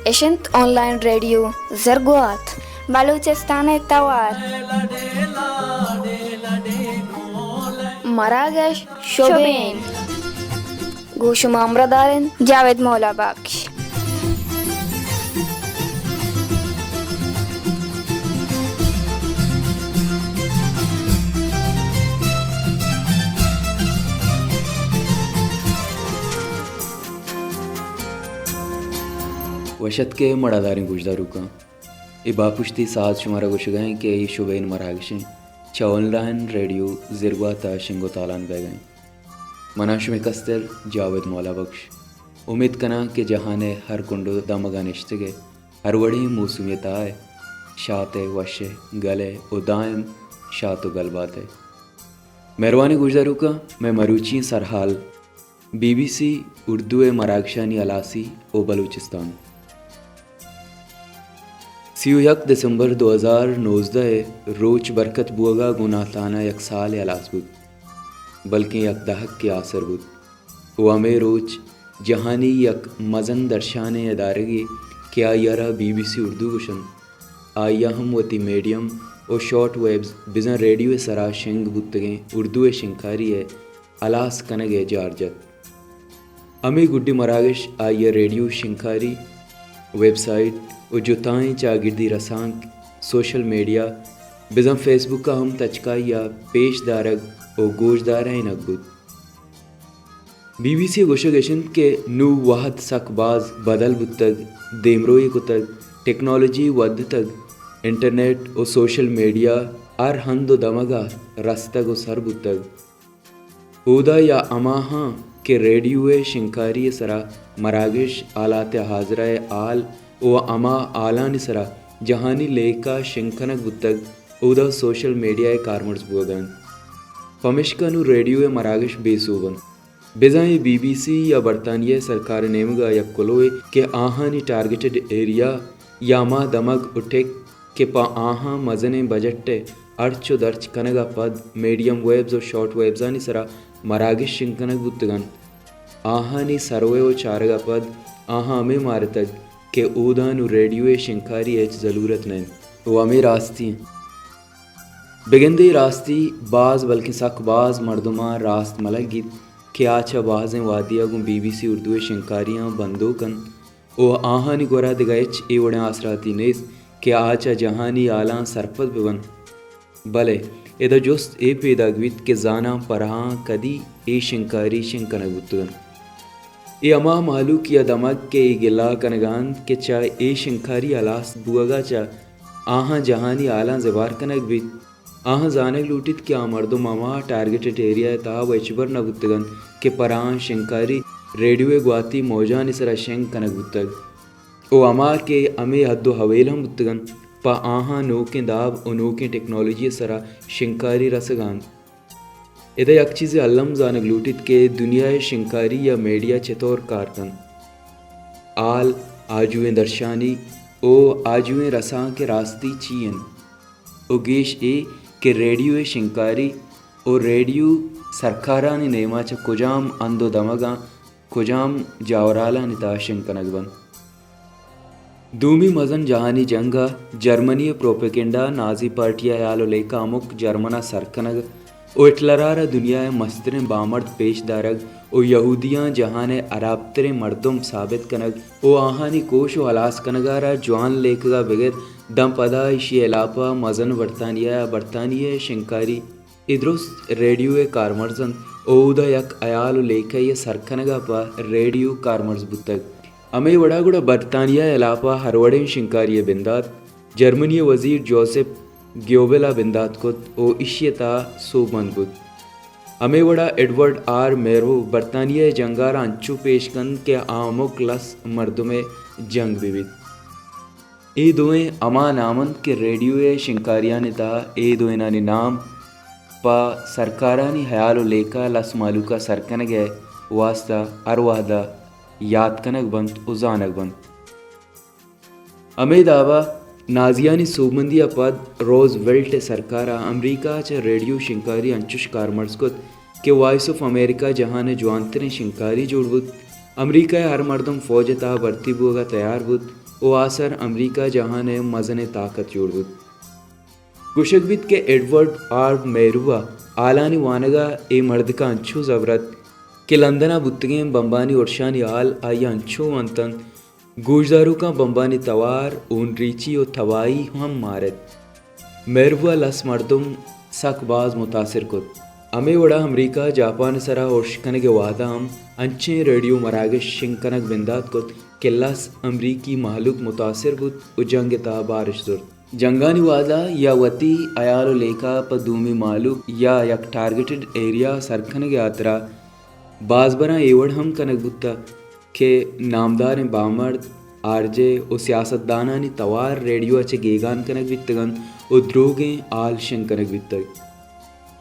اشنت online radio زرگوات Balochistan توار مراگش شوبین گوشم امردارن Javed مولا بخش. وشت کے مڑاداریں گوشدارو کا ای باپشتی ساتھ شمارا گوشگائیں کہ ای شبین مراگشیں چا on line radio زرگواتا Shingo تالان بیگائیں. مناشم کستر Javed مولا بخش. امید کنا کہ جہانے ہر کنڈو دمگا نشتگے ہر وڑی موسمیت آئے شاتے وشے گلے او دائم شات و گل باتے. مہربانی گوشدارو کا میں مروچی سرحال BBC اردو مراگشانی الاسی او بلوچستان. 31 دسمبر 2019 روچ برکت بوگا گناہ تانا یک سال الاس بود بلکہ یک دہک کے آثر بود. او ہمیں روچ جہانی یک مزن درشانے ادارگی کیا یارا BBC اردو گشن آیا ہم وتی میڈیم او شارٹ ویبز بزن ریڈیو سرا شنگ بودتگیں اردو شنکاری ہے الاس کنگے جارجت. ہمیں گڈی مراگش آئیے ریڈیو شنکاری ویب سائٹ او جتائیں چاگردی رسانک سوشل میڈیا بزن فیس بک کا ہم تچکا یا پیش دارگ او گوش داریں نقبود. BBC گوشگشن کے نو واحد سک باز بدل بتگ دیمروئی کو تگ ٹیکنالوجی ود تگ انٹرنیٹ او سوشل میڈیا ار ہند و دمگا رستگ و سر بتگ اودا یا اماہاں کہ ریڈیو شنکاری سرا مراگش آلات حاضرہ آل او اما آلان سرا جہانی لیکا شنکنک بتگ اودا سوشل میڈیا کارمرز بوگن پمشکنو ریڈیو مراگش بے سوبن بزائیں BBC یا برطانیہ سرکار نیمگا یا کلوئے کہ آہانی ٹارگیٹڈ ایریا یا ما دمگ اٹھک کہ پا آہاں مزن بجٹ ارچو درچ کنگا پد میڈیم ویبز و شارٹ ویبزانی سرا مراگش شنکنک بودتگن آہانی سروے و چارگا پد آہاں ہمیں مارتگ کہ اودانو ریڈیو شنکاری ایچ ضرورت نہیں وہ ہمیں راستی ہیں بگندی راستی بعض بلکہ سک بعض مردماں راست ملک گیت کہ آچھا بعضیں وادیا گوں BBC اردو شنکاریاں بندو کن او آہانی گورا دگائچ ای وڑیں آسراتی نیس کہ آچھا جہانی آلان سرپت ببن بلے ادا جست اے پیدا گویت کہ زانا پرہاں کدی اے شنکاری شنکنگ بودتگن ای اما محلوک یا دمگ کے ای گلا کنگان کہ چا اے شنکاری الاس بوگا چا آہاں جہانی آلان زبار کنگ بیت آہاں زانگ لوٹیت کہ مردم اما ٹارگیٹڈ ایریا تا ویچبر نہ بودتگن کہ پرہاں شنکاری ریڈیو گواتی موجان سرا شنگ کنگ بودتگ او اما کے امی حد و حویل ہم بودتگن پا آہاں نوکیں داب او نوکیں ٹیکنالوجی سرا شنکاری رسگان ادا یک چیز علم زانگ لوٹیت کہ دنیا شنکاری یا میڈیا چطور کارکن آل آجویں درشانی او آجویں رساں کے راستی چین او گیش اے کہ ریڈیو شنکاری او ریڈیو سرکارانی نیما چا کجام اندو دمگا کجام جاورالا نتا شنکنگ بن. دومی مزن جہانی جنگا جرمنی پروپیگنڈا نازی پارٹیا یالو لیکا امک جرمنا سرکنگ او اٹلرارا دنیا مسترین بامرد پیش دارگ او یہودیاں جہان عرابتر مردم ثابت کنگ او آہانی کوش و حلاس کنگارا جوان لیکگا بغیر دم پدا اشی علاپا مزن برطانیہ شنکاری ادرست ریڈیو کارمرزن او دا یک ایالو لیکای سرکنگا پا ریڈیو کارمرز بودتگ ہمیں وڑا گڑا برطانیہ علاپا ہر وڑیں شنکاری بندات جرمنی وزیر جوزف گیوبلا بندات کت او اشیتا سوبند بود ہمیں وڑا ایڈورڈ آر میرو برطانیہ جنگارا انچو پیش کن کہ آمک لس مردم جنگ بیوید اے دوئیں اما نامن کے ریڈیو شنکاریانی تا اے دوئنانی نام پا سرکارانی حیال و لیکا لس مالوکا سرکنگ ہے واسطہ ارواحدہ یاد کنگ بند و زانگ بند. ہمیں دعویٰ نازیانی سوبندیا پد روز ویلٹ سرکارا امریکہ چا ریڈیو شنکاری انچوش کارمرز کت کہ وائس آف امریکہ جہان جوانترین شنکاری جوڑ بود امریکہ ہر مردم فوج تا برتی بوگا تیار بود او آثر امریکہ جہاں نے مزن طاقت جوڑ بود گوشک بیت کہ ایڈورڈ آر میروا آلانی وانگا اے مرد کا انچو زبرت کہ لندنا بتگیں بمبانی ارشانی آل آئی انچو ونتن گوشدارو کا بمبانی توار اون ریچی و توائی ہم مارت میروا لس مردم سک باز متاثر کت ہمیں وڑا امریکہ جاپان سرا ارشکنگ وعدہ ہم انچیں ریڈیو مراگش شنکنک بندات کت کہ لس امریکی محلوق متاثر بود و جنگ تا بارش زرد جنگانی وعدہ یا وطی ایالو لیکا پا دومی معلوق یا یک ٹارگیٹڈ ایریا سرکنگ آترا باز برا ایوڑ ہم کنک بودتا کہ نامدار بامرد آرجے و سیاست دانانی توار ریڈیو اچھے گیگان کنک بیتگن و دروگیں آل شن کنک بیتگ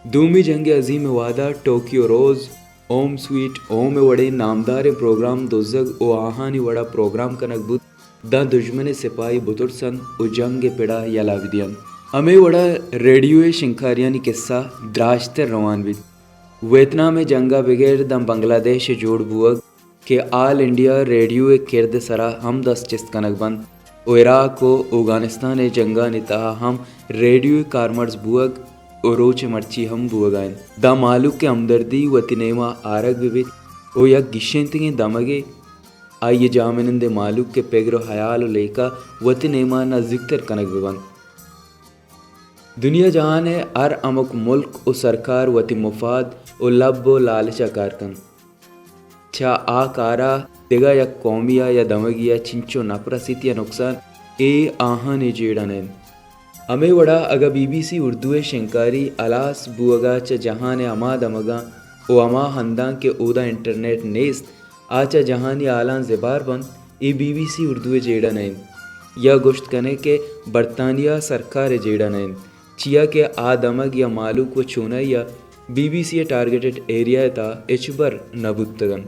دومی جنگ عظیم وعدہ ٹوکیو روز اوم سویٹ اوم وڑے نامدار پروگرام دوزگ و آہانی وڑا پروگرام کنک بود دا دشمن سپاہی بطرسن و جنگ پڑا یلا بدین ہمیں وڑا ریڈیو شنکاریانی قصہ دراشتر روان بید ویتنام میں جنگا بغیر دم بنگلہ دیش جوڑ بوگ کہ آل انڈیا ریڈیو کرد سرا ہم دست چست کنک بند و عراق و افغانستان جنگا نتا ہم ریڈیو کارمرز بوگ و روچ مرچی ہم بوگائن دا مالوک کے ہمدردی و تنیما آرگ بیت و یک گشنتگیں دمگے آئیے جامنند مالوک کے پیگر و حیال و لیکا و تنیما نزدیکتر کنک ببند دنیا جہان ہے ہر امک ملک و سرکار و تی مفاد و لب و لالچا کارکن چھا آ کارا دیگا یا قومیا یا دمگیا چنچو نپرسیت یا نقصان اے آہانے جیڑانین ہمیں وڑا اگا بی بی سی اردو شنکاری الاس بوگا چا جہان اما دمگا او اما ہندان کے اودا انٹرنیٹ نیست آچا جہانی آلان زبار بند ای بی بی سی اردو جیڑا نین یا گوشت کنے کے برطانیہ سرکار جیڑا نین چیا کہ آدمگ یا مالوک و چونا یا B B C targeted area تا اچبر نبوتگن